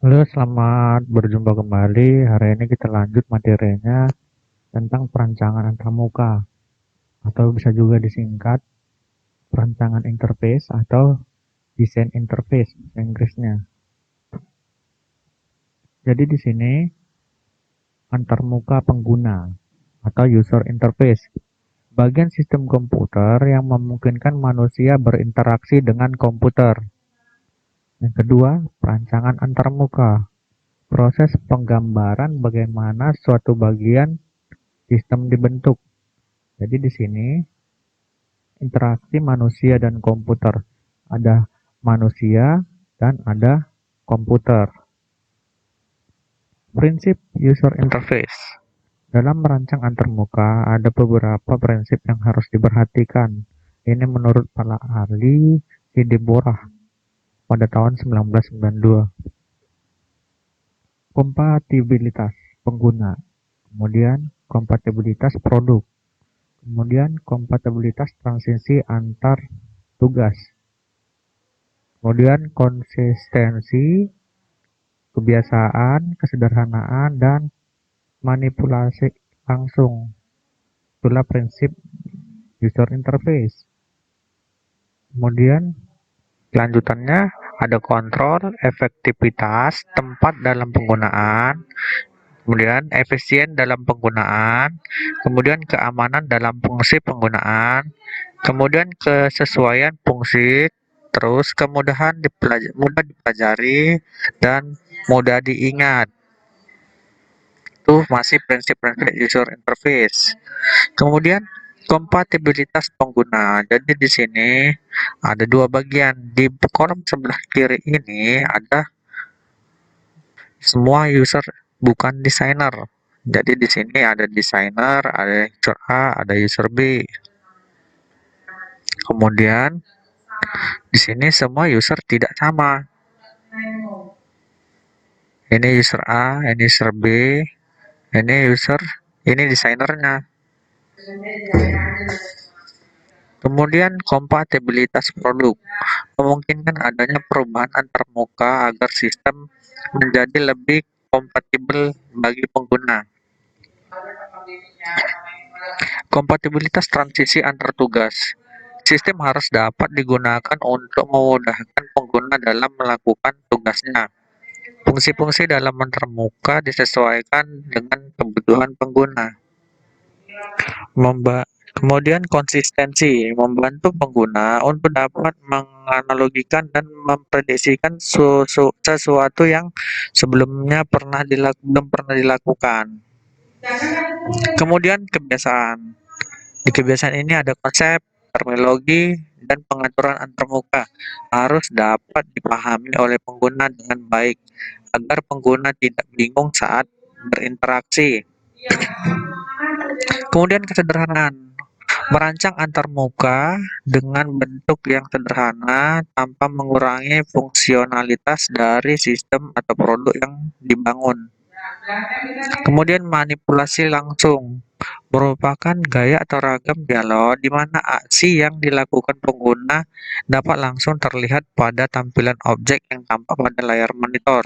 Halo, selamat berjumpa kembali. Hari ini kita lanjut materinya tentang perancangan antarmuka atau bisa juga disingkat perancangan interface atau desain interface bahasa Inggrisnya. Jadi di sini antarmuka pengguna atau user interface, bagian sistem komputer yang memungkinkan manusia berinteraksi dengan komputer. Yang kedua, perancangan antarmuka, proses penggambaran bagaimana suatu bagian sistem dibentuk. Jadi di sini interaksi manusia dan komputer. Ada manusia dan ada komputer. Prinsip user interface. Dalam merancang antarmuka ada beberapa prinsip yang harus diperhatikan. Ini menurut para ahli di Deborah pada tahun 1992. Kompatibilitas pengguna, kemudian kompatibilitas produk, kemudian kompatibilitas transisi antar tugas, kemudian konsistensi, kebiasaan, kesederhanaan, dan manipulasi langsung. Itulah prinsip user interface. Kemudian lanjutannya ada kontrol, efektivitas, tempat dalam penggunaan, kemudian efisien dalam penggunaan, kemudian keamanan dalam fungsi penggunaan, kemudian kesesuaian fungsi, terus kemudahan mudah dipelajari, dan mudah diingat. Itu masih prinsip-prinsip user interface. Kemudian kompatibilitas pengguna. Jadi di sini ada dua bagian. Di kolom sebelah kiri ini ada semua user, bukan desainer. Jadi di sini ada desainer, ada user A, ada user B. Kemudian di sini semua user tidak sama. Ini user A, ini user B, ini desainernya. Kemudian kompatibilitas produk memungkinkan adanya perubahan antarmuka agar sistem menjadi lebih kompatibel bagi pengguna. Kompatibilitas transisi antar tugas. Sistem harus dapat digunakan untuk memudahkan pengguna dalam melakukan tugasnya. Fungsi-fungsi dalam antarmuka disesuaikan dengan kebutuhan pengguna. Kemudian konsistensi membantu pengguna untuk dapat menganalogikan dan memprediksikan sesuatu yang sebelumnya belum pernah dilakukan. Kemudian kebiasaan. Di kebiasaan ini ada konsep, terminologi, dan pengaturan antarmuka harus dapat dipahami oleh pengguna dengan baik agar pengguna tidak bingung saat berinteraksi. Kemudian kesederhanaan. Merancang antarmuka dengan bentuk yang sederhana tanpa mengurangi fungsionalitas dari sistem atau produk yang dibangun. Kemudian manipulasi langsung merupakan gaya atau ragam dialog di mana aksi yang dilakukan pengguna dapat langsung terlihat pada tampilan objek yang tampak pada layar monitor.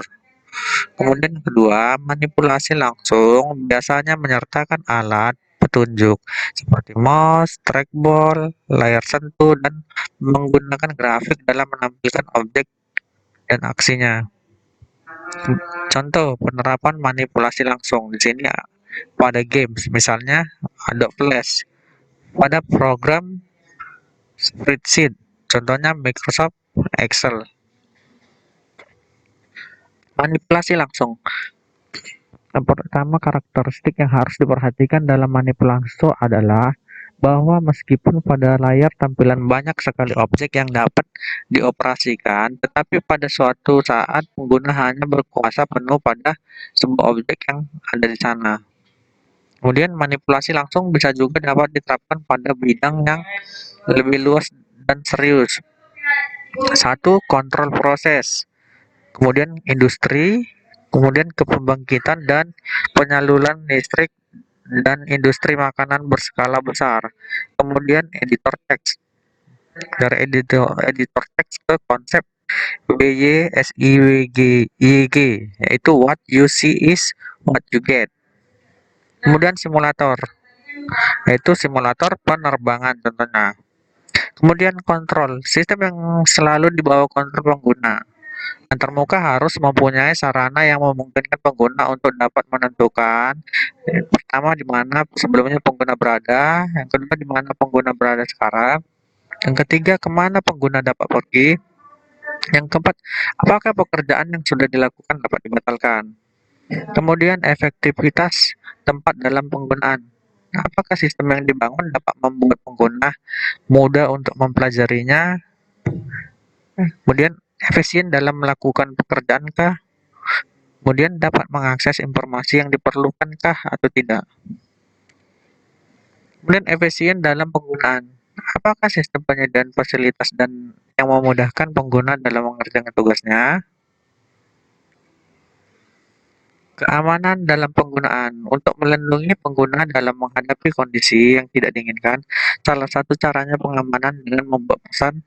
Kemudian kedua, manipulasi langsung biasanya menyertakan alat petunjuk seperti mouse, trackball, layar sentuh, dan menggunakan grafik dalam menampilkan objek dan aksinya. Contoh penerapan manipulasi langsung di sini pada games, misalnya Adobe Flash, pada program spreadsheet, contohnya Microsoft Excel. Manipulasi langsung. Yang pertama, karakteristik yang harus diperhatikan dalam manipulasi adalah bahwa meskipun pada layar tampilan banyak sekali objek yang dapat dioperasikan, tetapi pada suatu saat pengguna hanya berkuasa penuh pada sebuah objek yang ada di sana. Kemudian manipulasi langsung bisa juga dapat diterapkan pada bidang yang lebih luas dan serius. Satu, kontrol proses, kemudian industri, kemudian kepembangkitan dan penyaluran listrik dan industri makanan berskala besar. Kemudian editor teks. Dari editor teks ke konsep WYSIWG, yaitu what you see is what you get. Kemudian simulator, yaitu simulator penerbangan contohnya. Kemudian kontrol, sistem yang selalu di bawah kontrol pengguna. Antarmuka harus mempunyai sarana yang memungkinkan pengguna untuk dapat menentukan pertama di mana sebelumnya pengguna berada, yang kedua di mana pengguna berada sekarang, yang ketiga kemana pengguna dapat pergi, yang keempat apakah pekerjaan yang sudah dilakukan dapat dibatalkan. Kemudian efektivitas tempat dalam penggunaan. Apakah sistem yang dibangun dapat membuat pengguna mudah untuk mempelajarinya? Kemudian efisien dalam melakukan pekerjaankah? Kemudian dapat mengakses informasi yang diperlukankah atau tidak? Kemudian efisien dalam penggunaan. Apakah sistem penyediaan fasilitas dan yang memudahkan pengguna dalam mengerjakan tugasnya? Keamanan dalam penggunaan. Untuk melindungi pengguna dalam menghadapi kondisi yang tidak diinginkan, salah satu caranya pengamanan dengan membuat pesan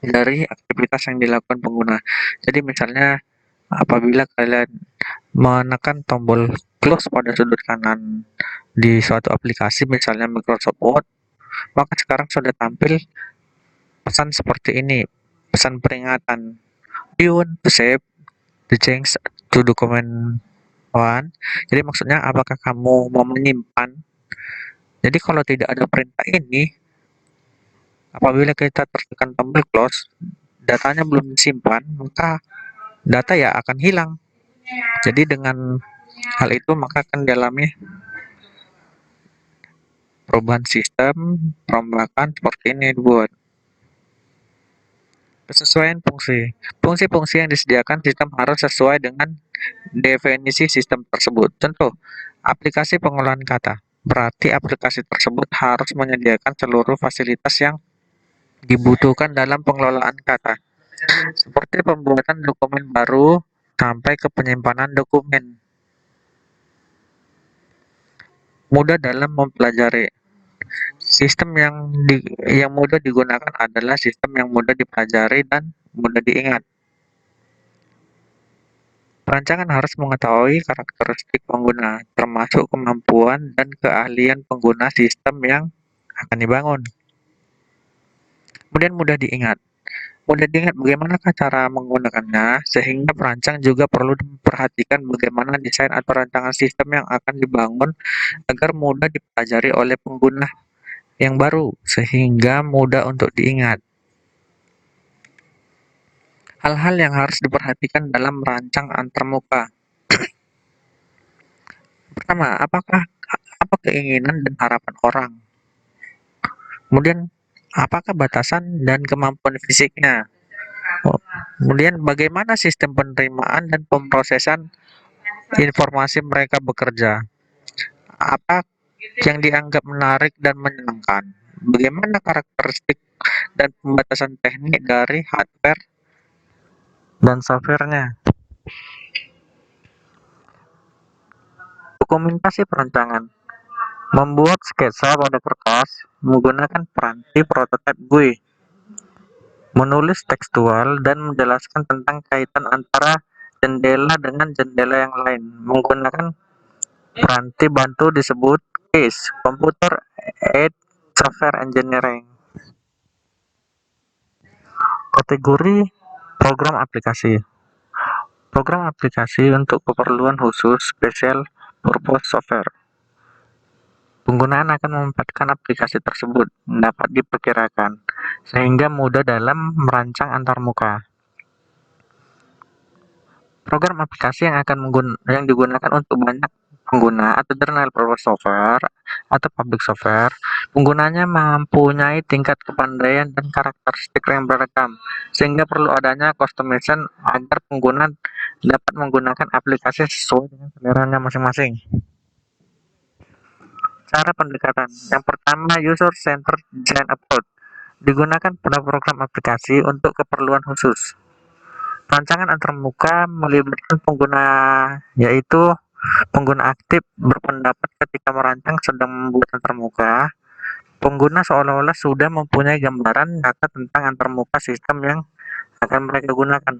dari aktivitas yang dilakukan pengguna. Jadi misalnya apabila kalian menekan tombol close pada sudut kanan di suatu aplikasi, misalnya Microsoft Word, maka sekarang sudah tampil pesan seperti ini, pesan peringatan. Do you want to save the change to document one? Jadi maksudnya apakah kamu mau menyimpan? Jadi kalau tidak ada perintah ini, apabila kita tertekan tombol close, datanya belum disimpan, maka data ya akan hilang. Jadi dengan hal itu maka akan dialami perubahan sistem, perombakan seperti ini dibuat. Kesesuaian fungsi. Fungsi-fungsi yang disediakan sistem harus sesuai dengan definisi sistem tersebut. Contoh, aplikasi pengolahan kata. Berarti aplikasi tersebut harus menyediakan seluruh fasilitas yang dibutuhkan dalam pengelolaan kata. Seperti pembuatan dokumen baru sampai ke penyimpanan dokumen. Mudah dalam mempelajari. Sistem yang mudah digunakan adalah sistem yang mudah dipelajari dan mudah diingat. Perancangan harus mengetahui karakteristik pengguna, termasuk kemampuan dan keahlian pengguna sistem yang akan dibangun. Kemudian mudah diingat. Mudah diingat bagaimanakah cara menggunakannya, sehingga perancang juga perlu memperhatikan bagaimana desain atau rancangan sistem yang akan dibangun agar mudah dipelajari oleh pengguna yang baru, sehingga mudah untuk diingat. Hal-hal yang harus diperhatikan dalam merancang antarmuka. Pertama, apa keinginan dan harapan orang? Kemudian, apakah batasan dan kemampuan fisiknya? Kemudian, bagaimana sistem penerimaan dan pemrosesan informasi mereka bekerja? Apa yang dianggap menarik dan menyenangkan? Bagaimana karakteristik dan pembatasan teknik dari hardware dan software-nya? Dokumentasi perancangan. Membuat sketsa pada kertas menggunakan peranti prototipe GUI. Menulis tekstual dan menjelaskan tentang kaitan antara jendela dengan jendela yang lain menggunakan peranti bantu disebut CASE, Computer Aided Software Engineering. Kategori program aplikasi. Program aplikasi untuk keperluan khusus Special Purpose Software. Penggunaan akan memanfaatkan aplikasi tersebut dapat diperkirakan, sehingga mudah dalam merancang antarmuka. Program aplikasi yang digunakan untuk banyak pengguna atau general purpose software atau public software, penggunanya mempunyai tingkat kepandaian dan karakteristik yang beragam, sehingga perlu adanya customization agar pengguna dapat menggunakan aplikasi sesuai dengan seleranya masing-masing. Cara pendekatan. Yang pertama, user-centered design approach. Digunakan pada program aplikasi untuk keperluan khusus. Rancangan antarmuka melibatkan pengguna, yaitu pengguna aktif berpendapat ketika merancang sedang membuat antarmuka. Pengguna seolah-olah sudah mempunyai gambaran data tentang antarmuka sistem yang akan mereka gunakan.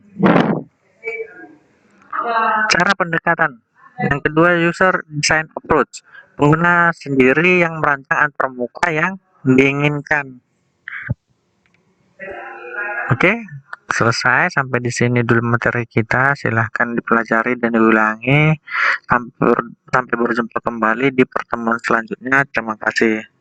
Cara pendekatan. Yang kedua, user design approach. Pengguna sendiri yang merancang antarmuka yang diinginkan. Oke, selesai. Sampai di sini dulu materi kita. Silahkan dipelajari dan diulangi. Sampai berjumpa kembali di pertemuan selanjutnya. Terima kasih.